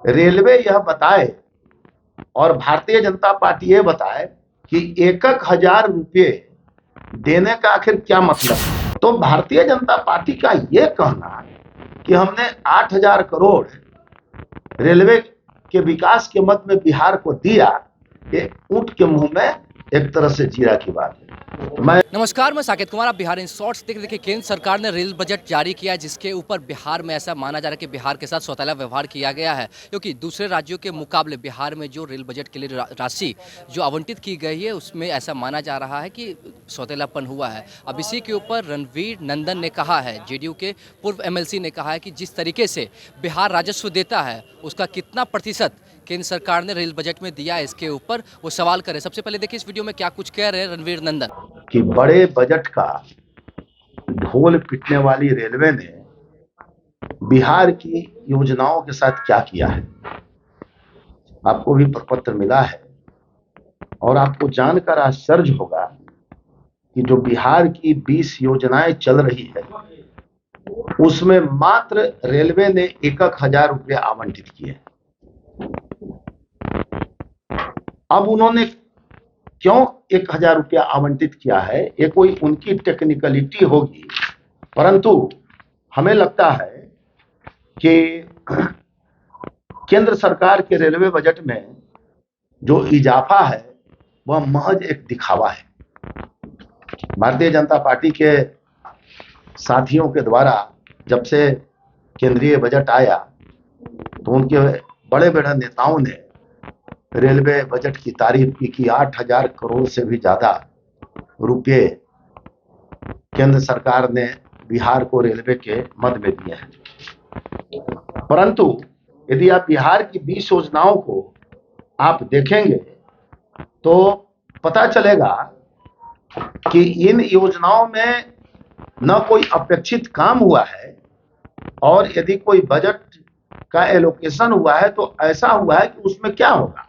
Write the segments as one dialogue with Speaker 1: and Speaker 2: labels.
Speaker 1: Railway यह बताए और भारतीय जनता पार्टी ये बताए कि एक एक हजार रुपये देने का आखिर क्या मतलब है। तो भारतीय जनता पार्टी का ये कहना कि हमने 8,000 करोड़ रेलवे के विकास के मद में बिहार को दिया, ये ऊंट के मुंह में एक तरह से जीरा की बात है।
Speaker 2: नमस्कार, मैं साकेत कुमार। आप बिहार इन शॉर्ट्स देखिए, केंद्र सरकार ने रेल बजट जारी किया है, जिसके ऊपर बिहार में ऐसा माना जा रहा है कि बिहार के साथ सौतेला व्यवहार किया गया है, क्योंकि दूसरे राज्यों के मुकाबले बिहार में जो रेल बजट के लिए राशि जो आवंटित की गई है, उसमें ऐसा माना जा रहा है कि सौतेलापन हुआ है। अब इसी के ऊपर रणवीर नंदन ने कहा है, जेडीयू के पूर्व एमएलसी ने कहा है कि जिस तरीके से बिहार राजस्व देता है, उसका कितना प्रतिशत केंद्र सरकार ने रेल बजट में दिया है, इसके ऊपर वो सवाल करे। सबसे पहले देखिए इस वीडियो में क्या कुछ कह रहे हैं रणवीर नंदन।
Speaker 1: कि बड़े बजट का ढोल पीटने वाली रेलवे ने बिहार की योजनाओं के साथ क्या किया है। आपको भी प्रपत्र मिला है और आपको जानकर आश्चर्य होगा कि जो बिहार की 20 योजनाएं चल रही है, उसमें मात्र रेलवे ने 1,000 रुपये आवंटित किए। अब उन्होंने क्यों 1,000 रुपया आवंटित किया है, ये कोई उनकी टेक्निकलिटी होगी, परंतु हमें लगता है कि केंद्र सरकार के रेलवे बजट में जो इजाफा है वह महज एक दिखावा है। भारतीय जनता पार्टी के साथियों के द्वारा जब से केंद्रीय बजट आया तो उनके बड़े बड़े नेताओं ने रेलवे बजट की तारीफ की कि 8,000 करोड़ से भी ज्यादा रुपये केंद्र सरकार ने बिहार को रेलवे के मद में दिए हैं। परंतु यदि आप बिहार की 20 योजनाओं को आप देखेंगे तो पता चलेगा कि इन योजनाओं में न कोई अपेक्षित काम हुआ है, और यदि कोई बजट का एलोकेशन हुआ है तो ऐसा हुआ है कि उसमें क्या होगा।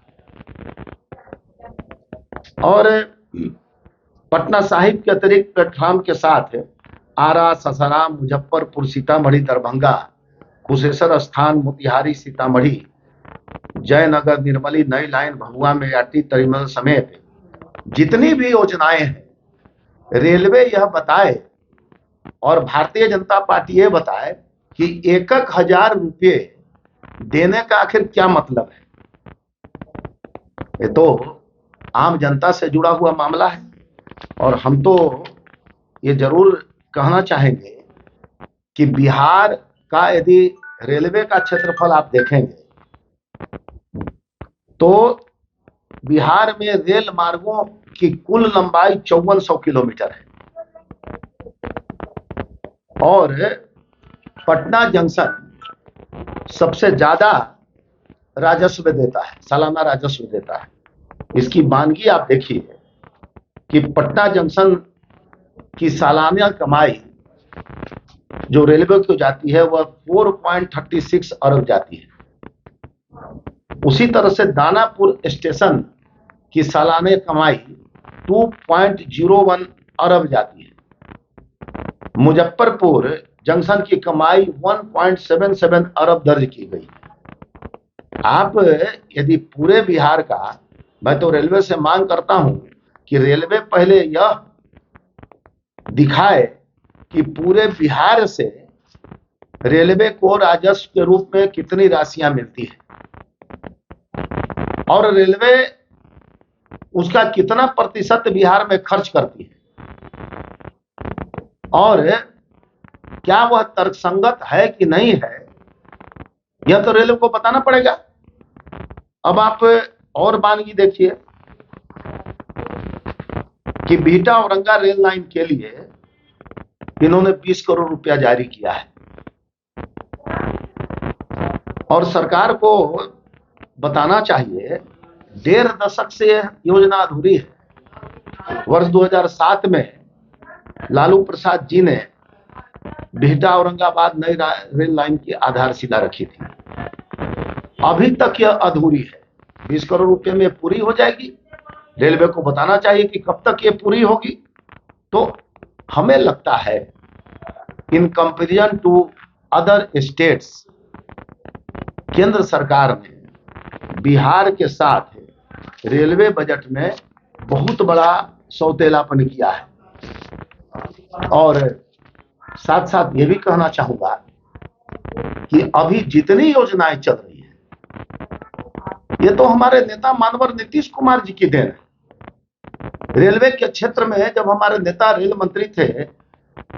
Speaker 1: और पटना साहिब के अतिरिक्त प्लेटफॉर्म के साथ आरा, सासाराम, मुजफ्फरपुर, सीतामढ़ी, दरभंगा, कुशेश्वर स्थान, मोतिहारी, सीतामढ़ी, जयनगर, निर्मली, नई लाइन, भभुआ, मेयाटी टर्मिनल समेत जितनी भी योजनाएं हैं, रेलवे यह बताए और भारतीय जनता पार्टी ये बताए कि एक एक हजार रुपये देने का आखिर क्या मतलब है। ये तो आम जनता से जुड़ा हुआ मामला है और हम तो ये जरूर कहना चाहेंगे कि बिहार का यदि रेलवे का क्षेत्रफल आप देखेंगे तो बिहार में रेल मार्गों की कुल लंबाई 5400 किलोमीटर है और पटना जंक्शन सबसे ज्यादा राजस्व देता है, सालाना राजस्व देता है। इसकी मानगी आप देखिए कि पटना जंक्शन की सालाना कमाई जो रेलवे को जाती है वह 4.36 अरब जाती है। उसी तरह से दानापुर स्टेशन की सालाना कमाई 2.01 अरब जाती है। मुजफ्फरपुर जंक्शन की कमाई 1.77 अरब दर्ज की गई। आप यदि पूरे बिहार का, मैं तो रेलवे से मांग करता हूं कि रेलवे पहले यह दिखाए कि पूरे बिहार से रेलवे को राजस्व के रूप में कितनी राशियां मिलती है और रेलवे उसका कितना प्रतिशत बिहार में खर्च करती है और क्या वह तर्कसंगत है कि नहीं है, यह तो रेलवे को बताना पड़ेगा। अब आप और मानगी देखिए कि बिहटा औरंगा रेल लाइन के लिए इन्होंने 20 करोड़ रुपया जारी किया है और सरकार को बताना चाहिए 1.5 दशक से यह योजना अधूरी है। वर्ष 2007 में लालू प्रसाद जी ने बिहटा औरंगाबाद नई रेल लाइन की आधारशिला रखी थी, अभी तक यह अधूरी है। 20 करोड़ रुपए में पूरी हो जाएगी, रेलवे को बताना चाहिए कि कब तक ये पूरी होगी। तो हमें लगता है in comparison to other states केंद्र सरकार ने बिहार के साथ रेलवे बजट में बहुत बड़ा सौतेलापन किया है। और साथ साथ ये भी कहना चाहूंगा कि अभी जितनी योजनाएं चल रही है, ये तो हमारे नेता मानवर नीतीश कुमार जी की देन है। रेलवे के क्षेत्र में जब हमारे नेता रेल मंत्री थे,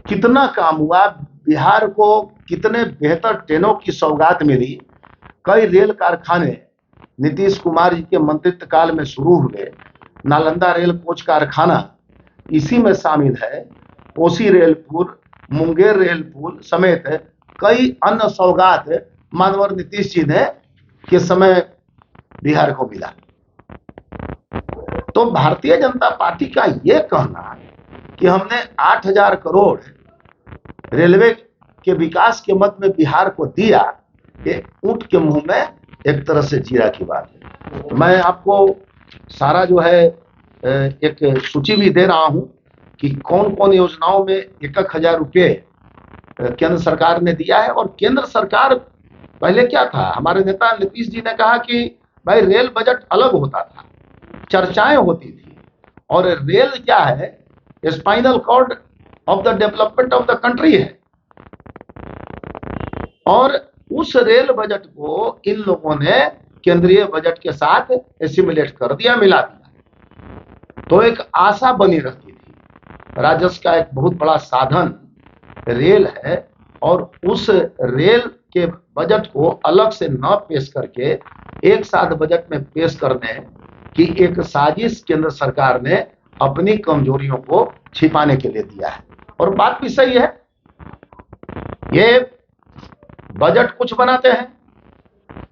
Speaker 1: कितना काम हुआ, बिहार को कितने बेहतर ट्रेनों की सौगात मिली। कई रेल कारखाने नीतीश कुमार जी के मंत्रित्व काल में शुरू हुए। नालंदा रेल कोच कारखाना इसी में शामिल है। कोसी रेल पुल, मुंगेर रेल पुल समेत कई अन्य सौगात मानवर नीतीश जी ने के समय बिहार को मिला। तो भारतीय जनता पार्टी का यह कहना कि हमने 8,000 करोड़ रेलवे के विकास के मद में बिहार को दिया, ये ऊंट के मुंह में एक तरह से जीरा की बात है। मैं आपको सारा जो है एक सूची भी दे रहा हूं कि कौन कौन योजनाओं में 1,000 रुपये केंद्र सरकार ने दिया है। और केंद्र सरकार पहले क्या था, हमारे नेता नीतीश जी ने कहा कि भाई रेल बजट अलग होता था, चर्चाएं होती थी। और रेल क्या है, spinal cord of the development of the country है। और उस रेल बजट को इन लोगों ने केंद्रीय बजट के साथ एसिमुलेट कर दिया, मिला दिया। तो एक आशा बनी रहती थी। राजस्व का एक बहुत बड़ा साधन रेल है, और उस रेल के बजट को अलग से न पेश करके एक साथ बजट में पेश करने की एक साजिश केंद्र सरकार ने अपनी कमजोरियों को छिपाने के लिए दिया है। और बात भी सही है, ये बजट कुछ बनाते हैं,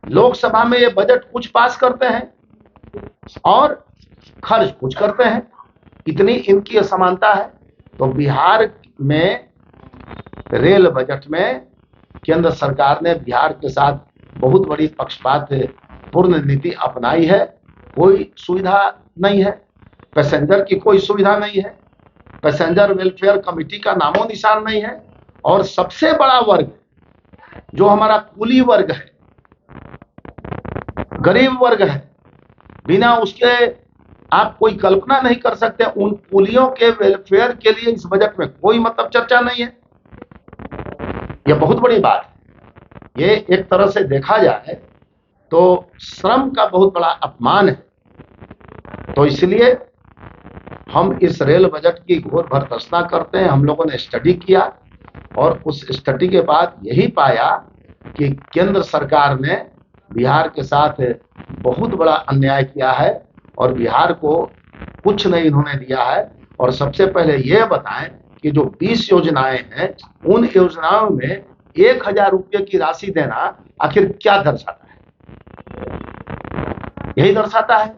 Speaker 1: लोकसभा में ये बजट कुछ पास करते हैं और खर्च कुछ करते हैं। इतनी इनकी असमानता है। तो बिहार में रेल बजट में केंद्र सरकार ने बिहार के साथ बहुत बड़ी पक्षपात पूर्ण नीति अपनाई है। कोई सुविधा नहीं है, पैसेंजर की कोई सुविधा नहीं है, पैसेंजर वेलफेयर कमेटी का नामो निशान नहीं है। और सबसे बड़ा वर्ग जो हमारा कुली वर्ग है, गरीब वर्ग है, बिना उसके आप कोई कल्पना नहीं कर सकते। उन कुलियों के वेलफेयर के लिए इस बजट में कोई मतलब चर्चा नहीं है। यह बहुत बड़ी बात है। ये एक तरह से देखा जाए तो श्रम का बहुत बड़ा अपमान है। तो इसलिए हम इस रेल बजट की घोर भर्त्सना करते हैं। हम लोगों ने स्टडी किया और उस स्टडी के बाद यही पाया कि केंद्र सरकार ने बिहार के साथ बहुत बड़ा अन्याय किया है और बिहार को कुछ नहीं इन्होंने दिया है। और सबसे पहले यह बताएं कि जो 20 योजनाएं हैं, उन योजनाओं में 1,000 रुपये की राशि देना आखिर क्या दर्शाता है? यही दर्शाता है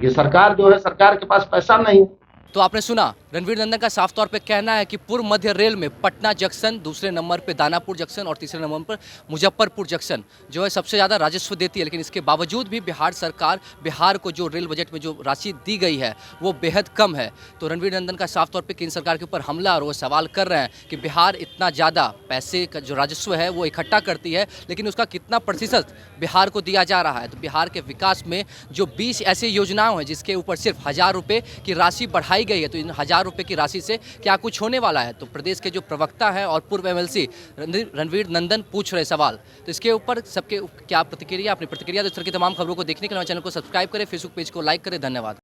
Speaker 1: कि सरकार जो है, सरकार के पास पैसा नहीं है।
Speaker 2: तो आपने सुना, रणवीर नंदन का साफ तौर पे कहना है कि पूर्व मध्य रेल में पटना जंक्शन, दूसरे नंबर पे दानापुर जंक्शन और तीसरे नंबर पर मुजफ्फरपुर जंक्शन जो है सबसे ज़्यादा राजस्व देती है। लेकिन इसके बावजूद भी बिहार सरकार, बिहार को जो रेल बजट में जो राशि दी गई है वो बेहद कम है। तो रणवीर नंदन का साफ तौर पर केंद्र सरकार के ऊपर हमला और वो सवाल कर रहे हैं कि बिहार इतना ज़्यादा पैसे का जो राजस्व है वो इकट्ठा करती है, लेकिन उसका कितना प्रतिशत बिहार को दिया जा रहा है। तो बिहार के विकास में जो 20 ऐसी योजनाएं हैं जिसके ऊपर सिर्फ 1,000 रुपये की राशि बढ़ाई गई है, तो इन 1,000 रुपये की राशि से क्या कुछ होने वाला है? तो प्रदेश के जो प्रवक्ता हैं और पूर्व एमएलसी रणवीर नंदन पूछ रहे सवाल। तो इसके ऊपर सबके क्या प्रतिक्रिया, अपनी प्रतिक्रिया, तो इस तरह की तमाम खबरों को देखने के लिए चैनल को सब्सक्राइब करें, फेसबुक पेज को लाइक करें। धन्यवाद।